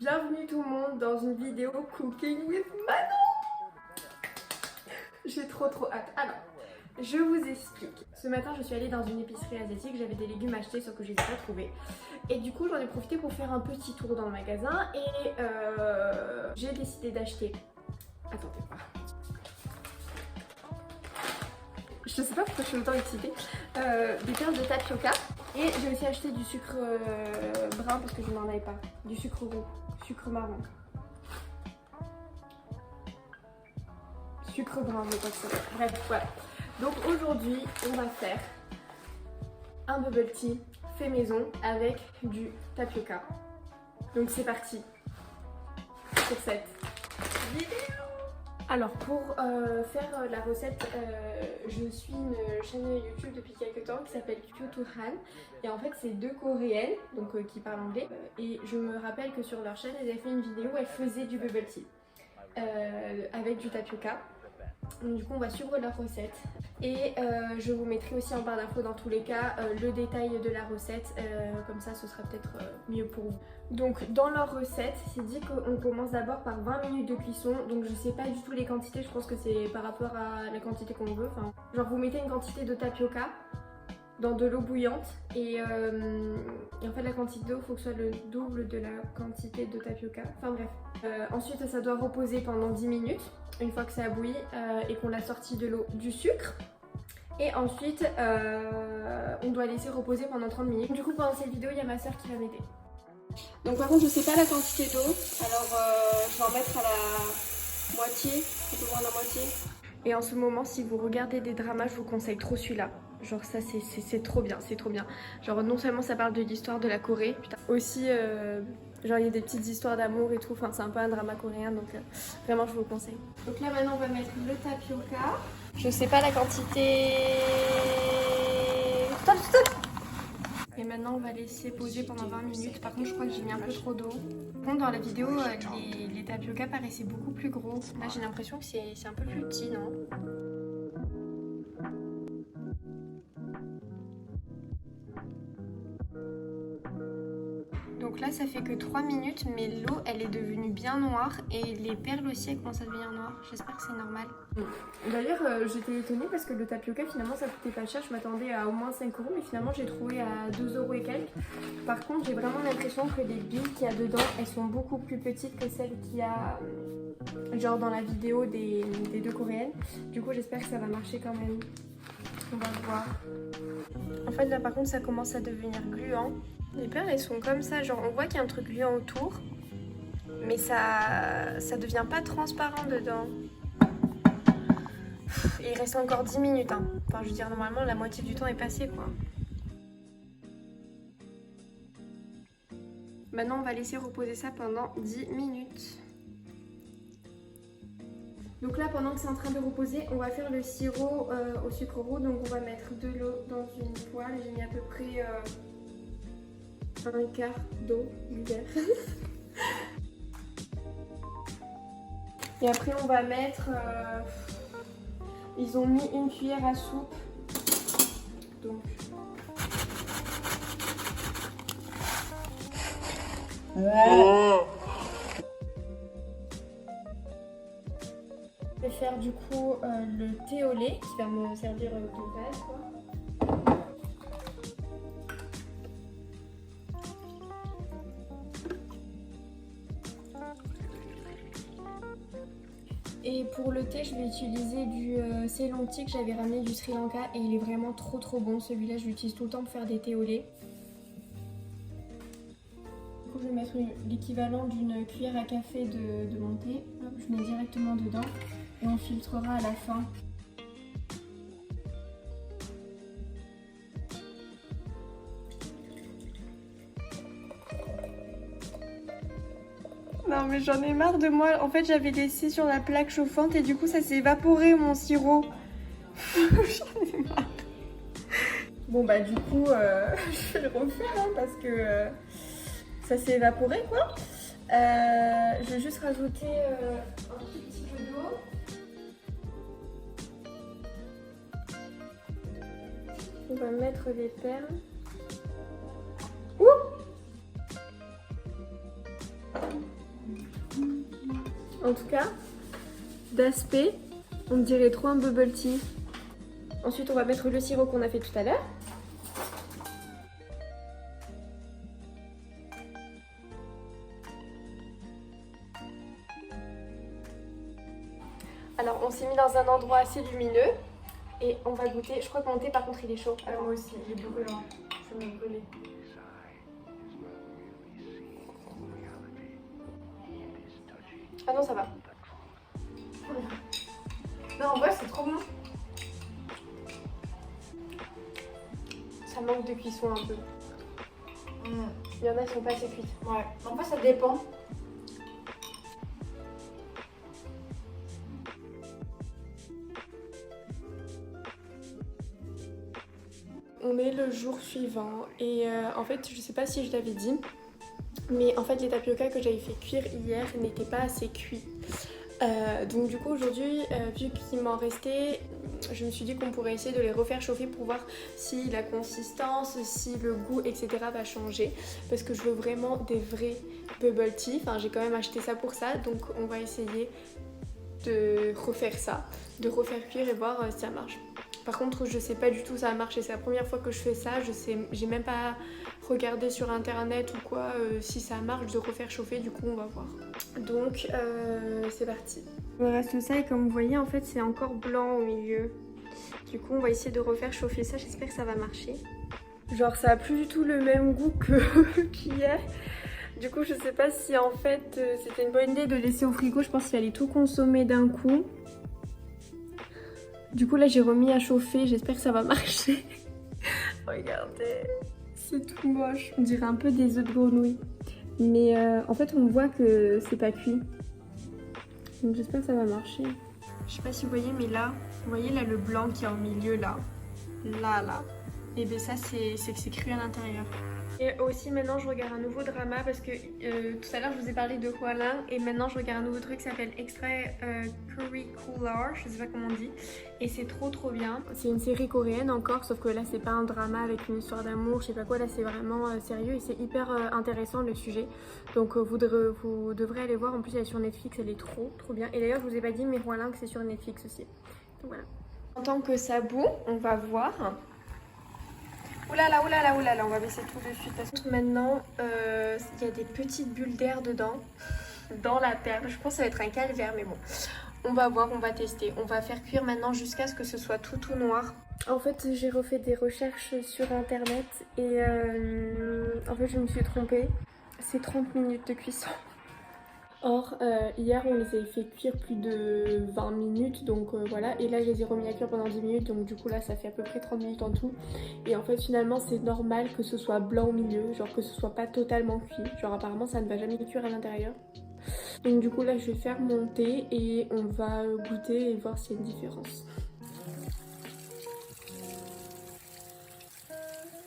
Bienvenue tout le monde dans une vidéo Cooking with Manon. J'ai trop hâte. Alors, je vous explique. Ce matin, je suis allée dans une épicerie asiatique, j'avais des légumes achetés sauf que je les ai pas trouvés. Et du coup, j'en ai profité pour faire un petit tour dans le magasin et j'ai décidé d'acheter... Attendez pas. Je sais pas pourquoi je suis autant excitée. Des perles de tapioca. Et j'ai aussi acheté du sucre brun parce que je n'en avais pas. Du sucre roux, sucre marron. Sucre brun, je crois que c'est. Bref, voilà. Donc aujourd'hui, on va faire un bubble tea fait maison avec du tapioca. Donc c'est parti pour cette vidéo. Alors pour faire la recette, je suis une chaîne YouTube depuis quelques temps qui s'appelle Kyoto-Han et en fait c'est deux coréennes donc, qui parlent anglais et je me rappelle que sur leur chaîne elles avaient fait une vidéo où elles faisaient du bubble tea avec du tapioca. Donc, du coup on va suivre leur recette et je vous mettrai aussi en barre d'infos dans tous les cas le détail de la recette, comme ça ce sera peut-être mieux pour vous. Donc dans leur recette c'est dit qu'on commence d'abord par 20 minutes de cuisson, donc je sais pas du tout les quantités, je pense que c'est par rapport à la quantité qu'on veut, enfin, genre vous mettez une quantité de tapioca dans de l'eau bouillante et en fait la quantité d'eau faut que ce soit le double de la quantité de tapioca, enfin bref. Ensuite ça doit reposer pendant 10 minutes une fois que ça a bouilli et qu'on l'a sorti de l'eau du sucre. Et ensuite on doit laisser reposer pendant 30 minutes. Du coup pendant cette vidéo il y a ma soeur qui va m'aider. Donc par contre je sais pas la quantité d'eau, alors je vais en mettre à la moitié, un peu moins de la moitié. Et en ce moment si vous regardez des dramas je vous conseille trop celui-là. Genre ça c'est trop bien, c'est trop bien. Genre non seulement ça parle de l'histoire de la Corée, putain, aussi genre il y a des petites histoires d'amour et tout, enfin c'est un peu un drama coréen donc vraiment je vous le conseille. Donc là maintenant on va mettre le tapioca. Je sais pas la quantité... Stop, stop. Et maintenant on va laisser poser pendant 20 minutes. Par contre je crois que j'ai mis un peu trop d'eau. Par contre dans la vidéo les tapioca paraissaient beaucoup plus gros. Là j'ai l'impression que c'est un peu plus petit, non? Donc là ça fait que 3 minutes mais l'eau elle est devenue bien noire et les perles aussi elles commencent à devenir noires. J'espère que c'est normal. D'ailleurs j'étais étonnée parce que le tapioca finalement ça coûtait pas cher. Je m'attendais à au moins 5 € mais finalement j'ai trouvé à 2 € et quelques. Par contre j'ai vraiment l'impression que les billes qu'il y a dedans elles sont beaucoup plus petites que celles qu'il y a genre dans la vidéo des deux coréennes. Du coup j'espère que ça va marcher quand même. On va voir. En fait là par contre ça commence à devenir gluant. Les perles elles sont comme ça, genre on voit qu'il y a un truc gluant autour, mais ça devient pas transparent dedans. Et il reste encore 10 minutes, hein. Enfin je veux dire normalement la moitié du temps est passé quoi. Maintenant on va laisser reposer ça pendant 10 minutes. Donc là pendant que c'est en train de reposer, on va faire le sirop au sucre roux. Donc on va mettre de l'eau dans une poêle, j'ai mis à peu près... un quart d'eau du verre. Et après on va mettre ils ont mis une cuillère à soupe donc je vais faire du coup le thé au lait qui va me servir de base quoi. Et pour le thé, je vais utiliser du Ceylon Tea que j'avais ramené du Sri Lanka et il est vraiment trop bon. Celui-là, je l'utilise tout le temps pour faire des thés au lait. Du coup, je vais mettre l'équivalent d'une cuillère à café de mon thé. Hop, je mets directement dedans et on filtrera à la fin. Non mais j'en ai marre de moi, en fait j'avais laissé sur la plaque chauffante et du coup ça s'est évaporé mon sirop. J'en ai marre. Bon bah du coup je vais le refaire hein, parce que ça s'est évaporé quoi. Je vais juste rajouter un tout petit peu d'eau. On va mettre les perles. Ouh! En tout cas, d'aspect, on dirait trop un bubble tea. Ensuite, on va mettre le sirop qu'on a fait tout à l'heure. Alors, on s'est mis dans un endroit assez lumineux et on va goûter. Je crois que mon thé, par contre, il est chaud. Alors moi aussi, il est brûlant. Ça m'a brûlé. Ah non, ça va. Non, en vrai, c'est trop bon. Ça manque de cuisson un peu. Il y en a qui sont pas assez cuites. Ouais, en fait, ça dépend. On est le jour suivant et en fait, je sais pas si je l'avais dit, mais en fait, les tapioca que j'avais fait cuire hier n'étaient pas assez cuits. Donc du coup aujourd'hui, vu qu'il m'en restait, je me suis dit qu'on pourrait essayer de les refaire chauffer pour voir si la consistance, si le goût, etc. va changer. Parce que je veux vraiment des vrais bubble tea. Enfin, j'ai quand même acheté ça pour ça, donc on va essayer de refaire ça, de refaire cuire et voir si ça marche. Par contre, je sais pas du tout ça a marché. C'est la première fois que je fais ça. J'ai même pas regardé sur internet ou quoi si ça marche de refaire chauffer. Du coup, on va voir. Donc, c'est parti. Il me reste ça et comme vous voyez, en fait, c'est encore blanc au milieu. Du coup, on va essayer de refaire chauffer ça. J'espère que ça va marcher. Genre, ça a plus du tout le même goût qu'hier. Du coup, je sais pas si en fait c'était une bonne idée de laisser au frigo. Je pense qu'il fallait tout consommer d'un coup. Du coup, là, j'ai remis à chauffer. J'espère que ça va marcher. Regardez, c'est tout moche. On dirait un peu des œufs de grenouille. Mais en fait, on voit que c'est pas cuit. Donc, j'espère que ça va marcher. Je sais pas si vous voyez, mais là, vous voyez là le blanc qui est au milieu là. Là. Et bien ça, c'est que c'est cuit à l'intérieur. Et aussi maintenant je regarde un nouveau drama parce que tout à l'heure je vous ai parlé de Hwaling et maintenant je regarde un nouveau truc qui s'appelle Extra Curricular, je sais pas comment on dit, et c'est trop bien. C'est une série coréenne encore, sauf que là c'est pas un drama avec une histoire d'amour, je sais pas quoi, là c'est vraiment sérieux et c'est hyper intéressant le sujet. Donc vous devrez aller voir, en plus elle est sur Netflix, elle est trop bien. Et d'ailleurs je vous ai pas dit mais Hwaling c'est sur Netflix aussi. Donc voilà. En tant que ça bout, on va voir. Oulala, on va baisser tout de suite. Parce que maintenant, il y a des petites bulles d'air dedans, dans la perle. Je pense que ça va être un calvaire, mais bon. On va voir, on va tester. On va faire cuire maintenant jusqu'à ce que ce soit tout noir. En fait, j'ai refait des recherches sur internet et en fait, je me suis trompée. C'est 30 minutes de cuisson. Or, hier, on les avait fait cuire plus de 20 minutes, donc voilà. Et là, je les ai remis à cuire pendant 10 minutes, donc du coup, là, ça fait à peu près 30 minutes en tout. Et en fait, finalement, c'est normal que ce soit blanc au milieu, genre que ce soit pas totalement cuit. Genre, apparemment, ça ne va jamais cuire à l'intérieur. Donc du coup, là, je vais faire monter et on va goûter et voir s'il y a une différence.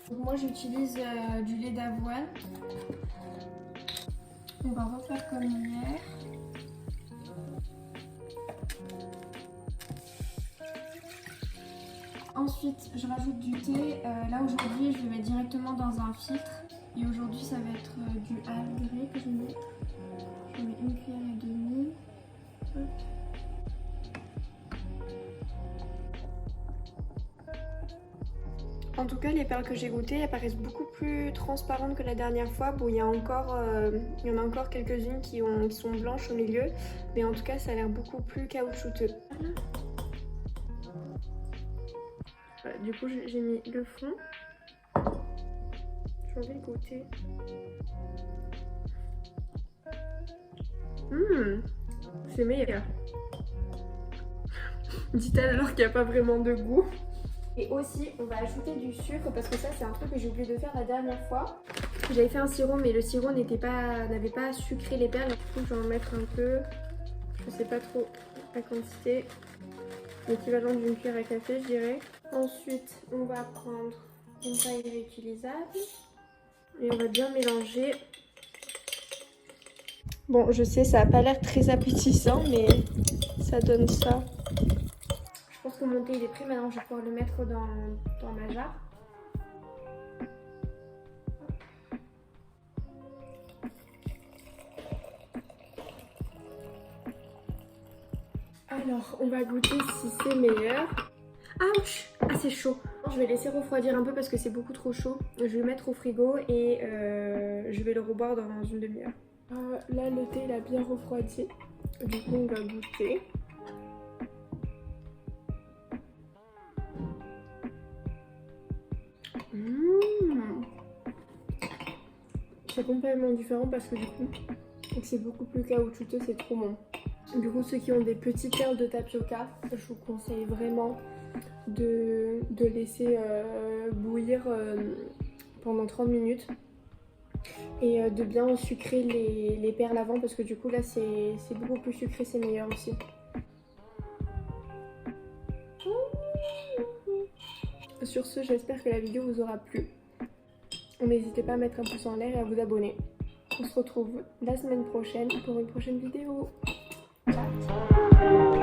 Donc moi, j'utilise du lait d'avoine. On va refaire comme hier. Ensuite, je rajoute du thé. Là aujourd'hui, je le mets directement dans un filtre. Et aujourd'hui, ça va être du Earl Grey que je vais mettre. Je mets une cuillère et demie. Hop. En tout cas, les perles que j'ai goûtées, elles paraissent beaucoup plus transparentes que la dernière fois. Bon, il y en a encore quelques-unes qui sont blanches au milieu, mais en tout cas, ça a l'air beaucoup plus caoutchouteux. Voilà, du coup, j'ai mis le fond. J'ai envie de goûter. C'est meilleur. Dit-elle alors qu'il n'y a pas vraiment de goût. Et aussi, on va ajouter du sucre parce que ça, c'est un truc que j'ai oublié de faire la dernière fois. J'avais fait un sirop, mais le sirop n'avait pas sucré les perles. Du coup, je vais en mettre un peu. Je sais pas trop la quantité. L'équivalent d'une cuillère à café, je dirais. Ensuite, on va prendre une paille réutilisable. Et on va bien mélanger. Bon, je sais, ça n'a pas l'air très appétissant, mais ça donne ça. Je pense que mon thé il est prêt, maintenant je vais pouvoir le mettre dans ma jarre. Alors, on va goûter si c'est meilleur. Ouch! Ah, c'est chaud. Je vais laisser refroidir un peu parce que c'est beaucoup trop chaud. Je vais le mettre au frigo et je vais le reboire dans une demi-heure. Là, le thé, il a bien refroidi. Du coup, on va goûter. C'est complètement différent parce que du coup, c'est beaucoup plus caoutchouteux, c'est trop bon. Du coup, ceux qui ont des petites perles de tapioca, je vous conseille vraiment de laisser bouillir pendant 30 minutes et de bien sucrer les perles avant parce que du coup là c'est beaucoup plus sucré, c'est meilleur aussi. Sur ce, j'espère que la vidéo vous aura plu. N'hésitez pas à mettre un pouce en l'air et à vous abonner. On se retrouve la semaine prochaine pour une prochaine vidéo. Ciao.